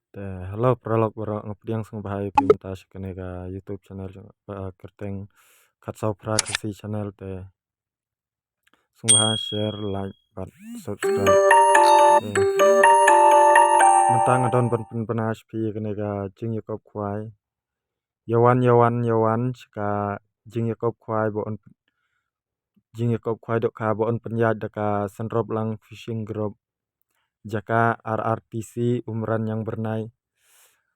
Halo prolog bro ngepdiang sung bahai pimta shikanega YouTube channel kerteng katsau pra kasi channel sung bahai share like but subscribe mentang adon pen penas pi kanega jing yakop kwai yawan shika jing yakop kwai bo on jing yakop kwai dok ka bo on penyad daka senrop lang fishing group jaka RRTC umran yang bernai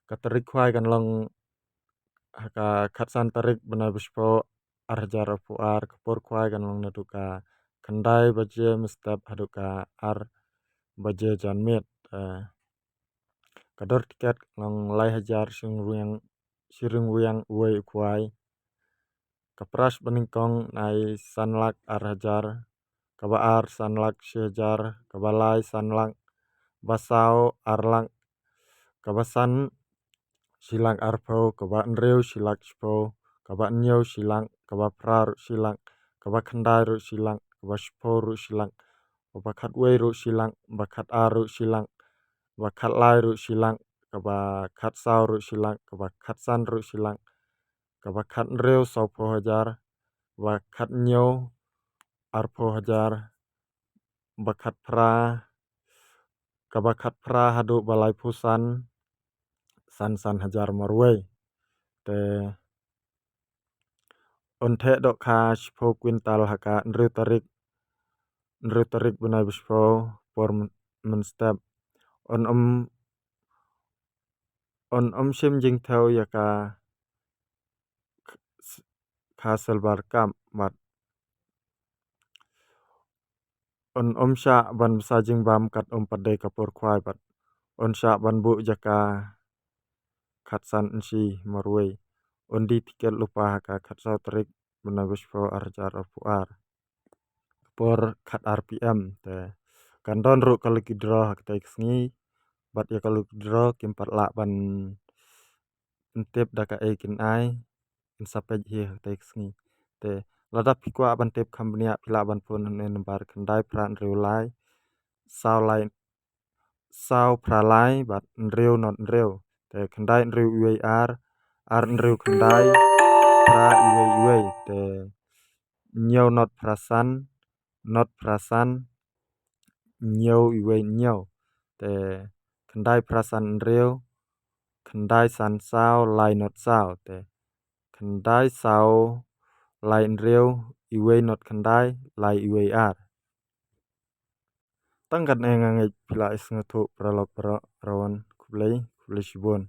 katerik kwai kan long haka khatsan tarik bena bispo arjar puar kapur kwai kan long naduka kendai baje mestap haduka baje janmit kador tiket long lai hajar sirung wuyang uwe kwai kapras beningkong nai sanlak hajar kabaar sanlak syajar kabalai sanlak basau arlak kabasan silang arpo kaba nreu silak spo kaba nyau silang kaba prar silang kaba khandai ru silang kaba spo ru silang kaba khatwei ru silang kaba khat aru silang kaba khatlai ru silang kaba khatsau ru silang kaba khatsan ru silang kaba khat nreu saupo hajar kaba khat nyau arpo hajar kaba khat pra hadu balai pusan san hajar marwei onte dok ka spo kwintal haka nreu tarik benai bispo por menstep on sim jing thau yaka ka selbar kam mat on sha ban sajing bam kat padai kapur kwai bat on sha ban bu jaka khatsan si marwei on di tiket lupa haka khatsau tarik benai bispo arjar puar por khat RPM kandon ru kalau kidro haktai sngi bat ya kalau kidro kimpat la ban ntep daka kin ai insapej hi haktai sngi ladap pikwa ban tep kambnia pila ban pun bar kendai pran reulai sau pralai bat nreu not nreu kendai nreu uai ar nreu kendai pra uai nyau not prasan nyau uai nyau kendai prasan nreu kendai san sau lai not sau kendai sau lai nreu uai not kendai lai uai ar tangkat ngai pila is ngatu pralok rawan kublai shibun